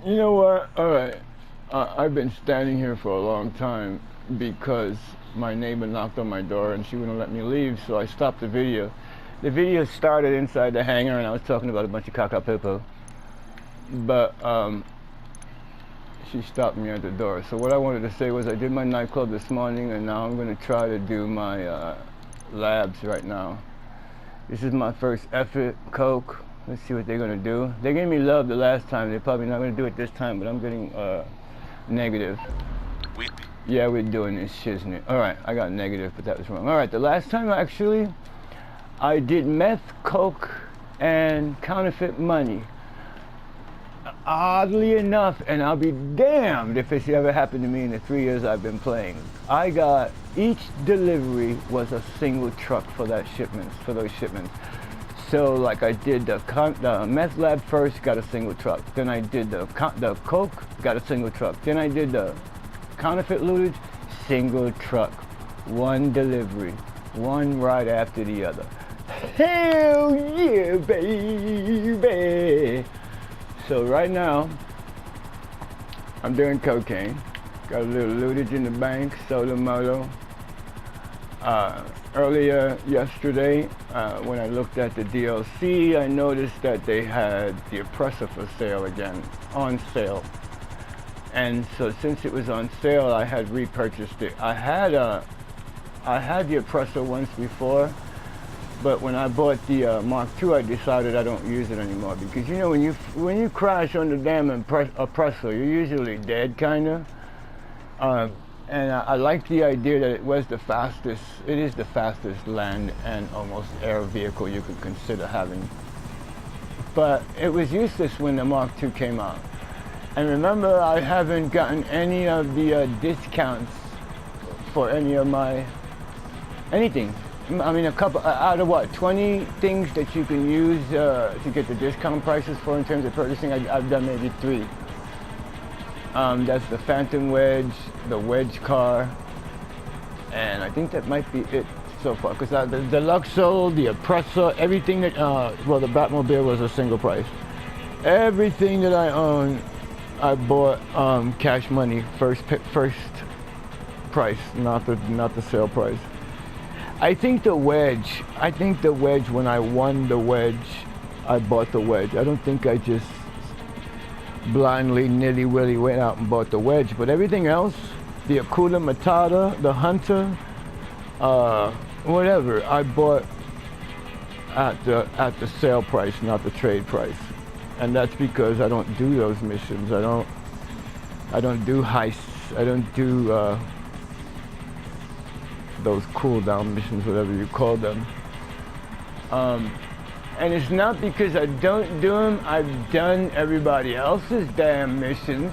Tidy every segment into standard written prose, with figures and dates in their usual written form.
You know what? All right. I've been standing here for a long time because my neighbor knocked on my door and she wouldn't let me leave, so I stopped the video. The video started inside the hangar and I was talking about a bunch of caca-popo. But she stopped me at the door. So what I wanted to say was I did my nightclub this morning and now I'm going to try to do my labs right now. This is my first effort, Coke. Let's see what they're going to do. They gave me love the last time. They're probably not going to do it this time, but I'm getting negative. Yeah, we're doing this shiznit. Alright, I got negative, but that was wrong. Alright, the last time actually, I did meth, Coke, and counterfeit money. Oddly enough, and I'll be damned if it's ever happened to me in the 3 years I've been playing. I got, each delivery was a single truck for those shipments. So like I did the meth lab first, got a single truck. Then I did the Coke, got a single truck. Then I did the counterfeit lootage, single truck. One delivery, one right after the other. Hell yeah, baby! So right now, I'm doing cocaine. Got a little lootage in the bank, SOLO-MOLO. Earlier yesterday, when I looked at the DLC, I noticed that they had the oppressor for sale again, on sale. And so since it was on sale, I had repurchased it. I had the oppressor once before, but when I bought the Mark II, I decided I don't use it anymore because you know when you crash on the damn oppressor, you're usually dead, kinda. And I like the idea that it is the fastest land and almost air vehicle you could consider having. But it was useless when the Mark II came out. And remember, I haven't gotten any of the discounts for any of my, anything. I mean, a couple, out of what, 20 things that you can use to get the discount prices for in terms of purchasing, I've done maybe 3. That's the Phantom Wedge, the Wedge car, and I think that might be it so far. Because the Luxo, the Oppressor, everything that, well, the Batmobile was a single price. Everything that I own, I bought cash money, first price, not the sale price. I think the Wedge, when I won the Wedge, I bought the Wedge. I don't think I just blindly, nilly-willy went out and bought the Wedge, but everything else, the Akula Matata, the Hunter, whatever, I bought at the sale price, not the trade price. And that's because I don't do those missions. I don't do heists. I don't do those cool-down missions, whatever you call them. And it's not because I don't do them. I've done everybody else's damn missions.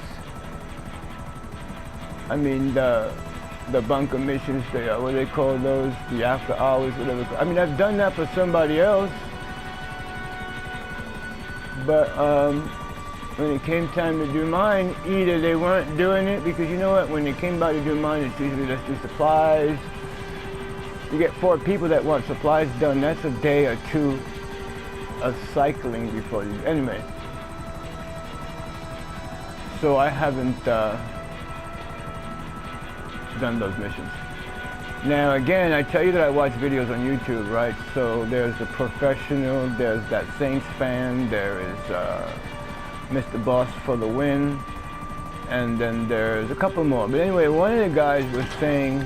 I mean, the bunker missions, what do they call those? The after hours, whatever. I mean, I've done that for somebody else. But when it came time to do mine, either they weren't doing it, because you know what, when they came by to do mine, it's usually let's do supplies. You get 4 people that want supplies done, that's a day or 2 of cycling before you, anyway. So I haven't done those missions. Now again, I tell you that I watch videos on YouTube, right? So there's the professional, there's that Saints fan, there is Mr. Boss for the win, and then there's a couple more. But anyway, one of the guys was saying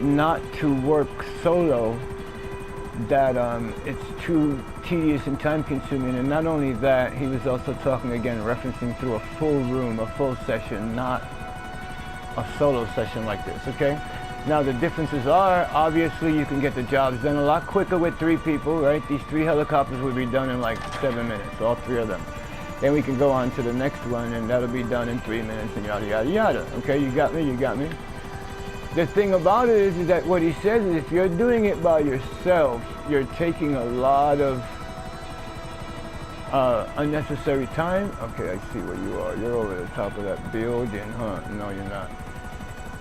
not to work solo, that it's too tedious and time consuming, and not only that, he was also talking again, referencing through a full room, a full session, not a solo session like this, okay? Now the differences are, obviously you can get the jobs done a lot quicker with 3 people, right? These 3 helicopters will be done in like 7 minutes, all 3 of them. Then we can go on to the next one and that'll be done in 3 minutes and yada yada yada. Okay, you got me, you got me. The thing about it is that what he says is if you're doing it by yourself, you're taking a lot of unnecessary time. Okay, I see where you are. You're over the top of that building, huh? No, you're not.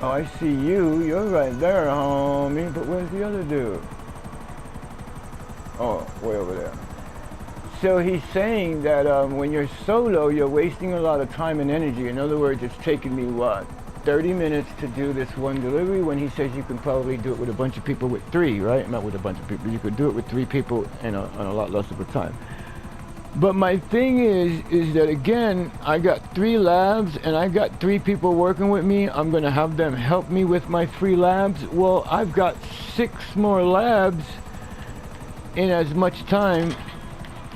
Oh, I see you. You're right there, homie. But where's the other dude? Oh, way over there. So he's saying that when you're solo, you're wasting a lot of time and energy. In other words, it's taking me, what, 30 minutes to do this one delivery, when he says you can probably do it with a bunch of people with 3, right? Not with a bunch of people. You could do it with 3 people in a lot less of a time. But my thing is that, again, I got 3 labs and I got 3 people working with me. I'm going to have them help me with my 3 labs. Well, I've got 6 more labs in as much time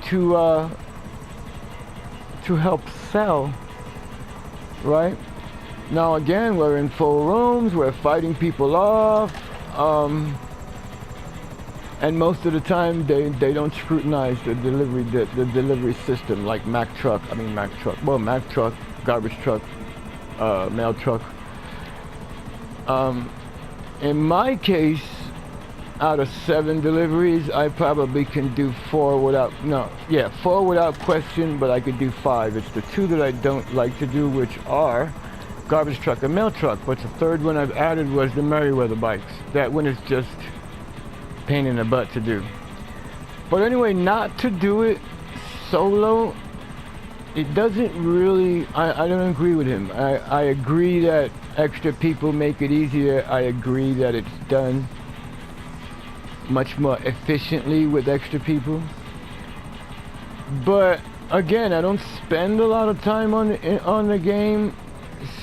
to help sell, right? Now, again, we're in full rooms. We're fighting people off. And most of the time, they don't scrutinize the delivery system, like Mack truck, garbage truck, mail truck. In my case, out of 7 deliveries, I probably can do 4 without question, but I could do 5. It's the 2 that I don't like to do, which are garbage truck and mail truck. But the 3rd one I've added was the Merriweather bikes. That one is just pain in the butt to do. But anyway, not to do it solo, it doesn't really, I don't agree with him. I agree that extra people make it easier. I agree that it's done much more efficiently with extra people. But again, I don't spend a lot of time on the game,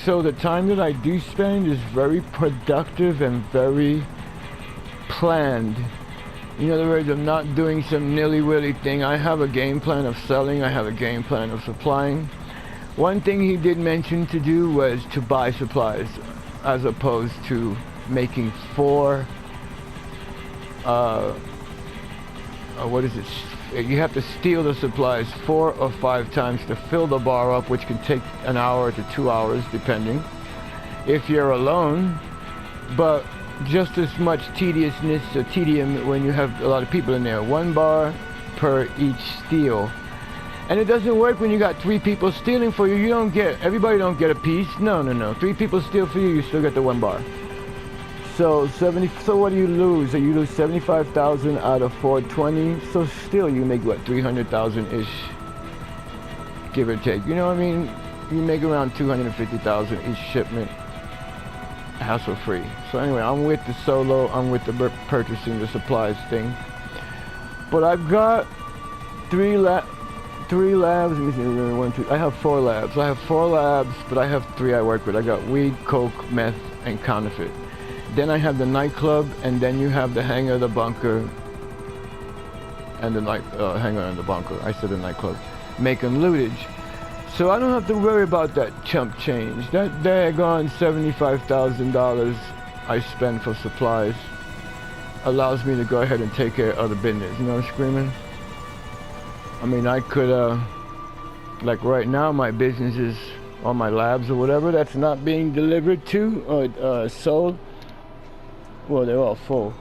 so the time that I do spend is very productive and very planned. In other words, I'm not doing some nilly-willy thing. I have a game plan of selling. I have a game plan of supplying. One thing he did mention to do was to buy supplies, as opposed to making 4 you have to steal the supplies 4 or 5 times to fill the bar up, which can take an hour to 2 hours, depending, if you're alone. But just as much tedium when you have a lot of people in there. 1 bar per each steal. And it doesn't work when you got 3 people stealing for you. Everybody don't get a piece. No. 3 people steal for you, you still get the 1 bar. So what do you lose? So you lose 75,000 out of 420. So still you make what, 300,000-ish, give or take. You know what I mean? You make around 250,000 each shipment, hassle free. So anyway, I'm with the solo. I'm with the purchasing the supplies thing. But I've got 3 labs. Let me see, 1, 2. I have 4 labs. I have 4 labs, but I have 3 I work with. I got weed, coke, meth, and counterfeit. Then I have the nightclub, and then you have the hangar, the bunker, and the hangar and the bunker. I said the nightclub, making lootage. So I don't have to worry about that chump change. That daggone $75,000 I spend for supplies allows me to go ahead and take care of other business. You know what I'm screaming? I mean, I could, like right now, my business is on my labs or whatever that's not being delivered to or sold. Well, they're all full,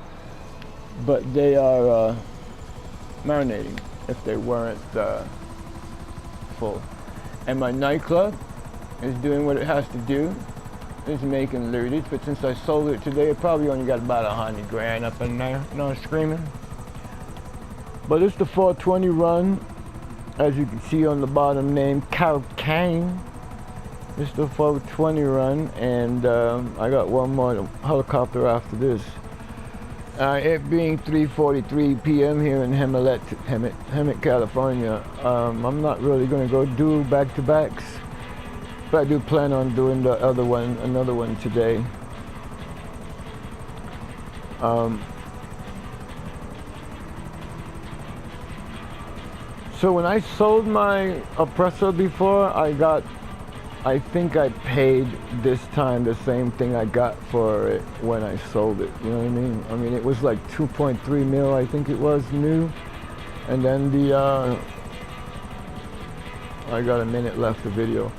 but they are marinating if they weren't full. And my nightclub is doing what it has to do. It's making lootage, but since I sold it today, it probably only got about 100 grand up in there. You know what I'm screaming? But it's the 420 run, as you can see on the bottom name, Cocaine. It's the 420 run, and I got 1 more helicopter after this. It being 3:43 p.m. here in Hemet, California, I'm not really going to go do back-to-backs, but I do plan on doing another one today. So when I sold my oppressor before, I think I paid this time the same thing I got for it when I sold it. You know what I mean? I mean, it was like 2.3 mil, I think it was, new. And then I got a minute left of video.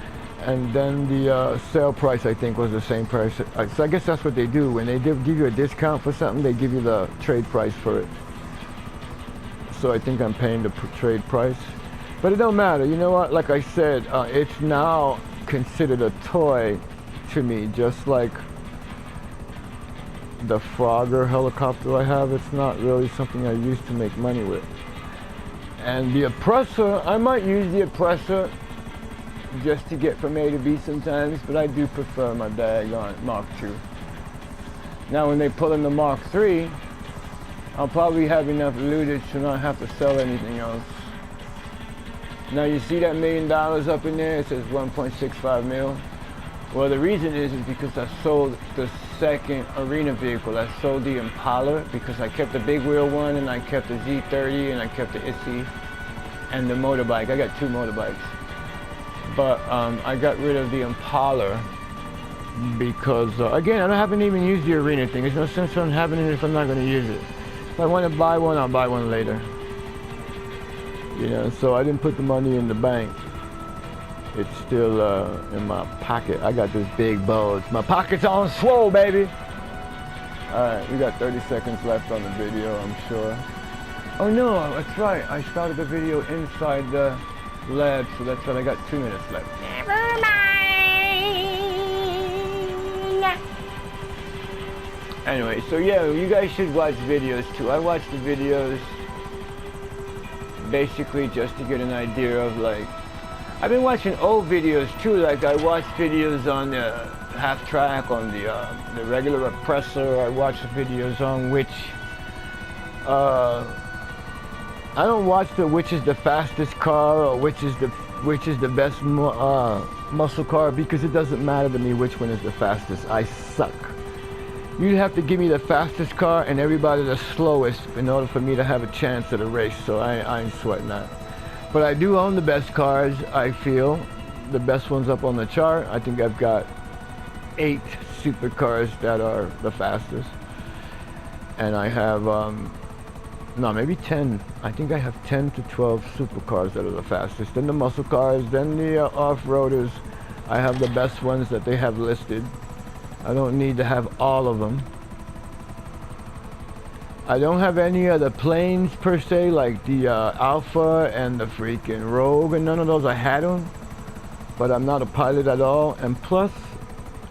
And then the sale price, I think, was the same price. So I guess that's what they do. When they give you a discount for something, they give you the trade price for it. So I think I'm paying the trade price. But it don't matter. You know what? Like I said, it's now considered a toy to me, just like the Frogger helicopter I have. It's not really something I used to make money with. And the oppressor, I might use the oppressor just to get from A to B sometimes, but I do prefer my daggone Mark II. Now when they pull in the Mark III, I'll probably have enough lootage to not have to sell anything else. Now you see that $1 million up in there, it says 1.65 mil. Well, the reason is because I sold the second arena vehicle. I sold the Impala because I kept the big wheel one and I kept the Z30 and I kept the ISI and the motorbike. I got 2 motorbikes. But I got rid of the Impala because, again, I haven't even used the arena thing. There's no sense in having it if I'm not going to use it. If I want to buy one, I'll buy one later. You know, so I didn't put the money in the bank. It's still in my pocket. I got this big bulge. My pocket's on swole, baby. All right, we got 30 seconds left on the video, I'm sure. Oh no, that's right. I started the video inside the lab, so that's right. I got 2 minutes left. Never mind. Anyway, so yeah, you guys should watch videos too. I watch the videos basically just to get an idea of, like, I've been watching old videos too. Like I watched videos on the half track, on the regular oppressor. I watched videos on which I don't watch which is the fastest car or which is the best muscle car, because it doesn't matter to me which one is the fastest. I suck. You'd have to give me the fastest car and everybody the slowest in order for me to have a chance at a race, so I ain't sweating that. But I do own the best cars, I feel. The best ones up on the chart. I think I've got 8 supercars that are the fastest. And I have, no, maybe 10. I think I have 10 to 12 supercars that are the fastest. Then the muscle cars, then the off-roaders. I have the best ones that they have listed. I don't need to have all of them. I don't have any of the planes per se, like the Alpha and the freaking Rogue, and none of those. I had them, but I'm not a pilot at all. And plus,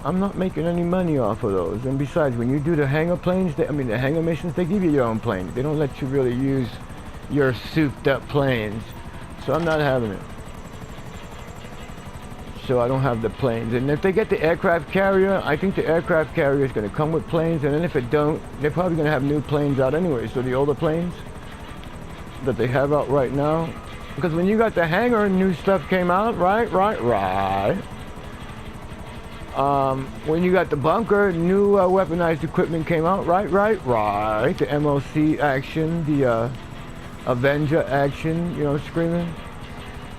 I'm not making any money off of those. And besides, when you do the hangar planes, the hangar missions, they give you your own plane. They don't let you really use your souped up planes. So I'm not having it. So I don't have the planes. And if they get the aircraft carrier, I think the aircraft carrier is going to come with planes. And then if it don't, they're probably going to have new planes out anyway. So the older planes that they have out right now, because when you got the hangar, new stuff came out, right. When you got the bunker, new weaponized equipment came out, right. The MOC action, the Avenger action, you know, screaming.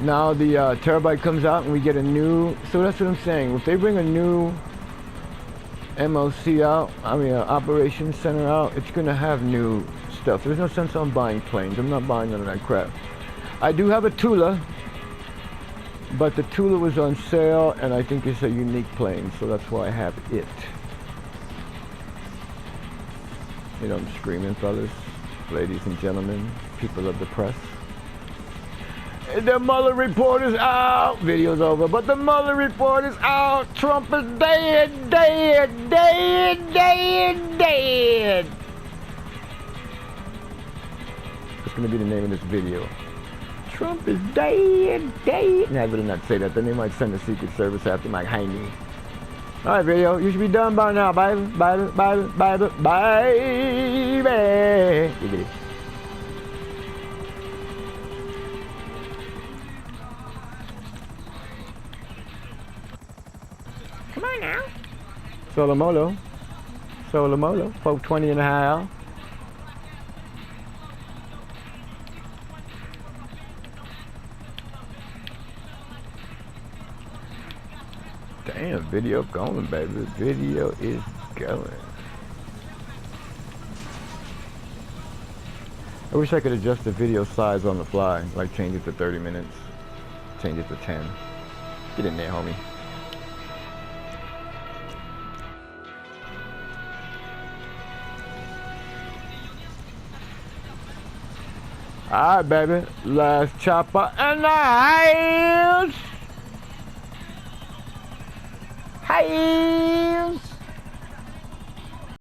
Now the Terabyte comes out and we get a new, so that's what I'm saying. If they bring a new MOC out, Operations Center out, it's gonna have new stuff. There's no sense on buying planes. I'm not buying none of that crap. I do have a Tula, but the Tula was on sale and I think it's a unique plane, so that's why I have it. You know, I'm screaming, fellas, ladies and gentlemen, people of the press. The Mueller report is out. Video's over, but the Mueller report is out. Trump is dead. That's gonna be the name of this video. Trump is dead. Nah, I better not say that. Then they might send the Secret Service after my hiney. All right, video. You should be done by now, baby. Giggity. Come on now. SOLO-MOLO. 420 and a half. Damn, video going, baby. Video is going. I wish I could adjust the video size on the fly, like change it to 30 minutes, change it to 10. Get in there, homie. Alright, baby. Last chopper in the house. Hi.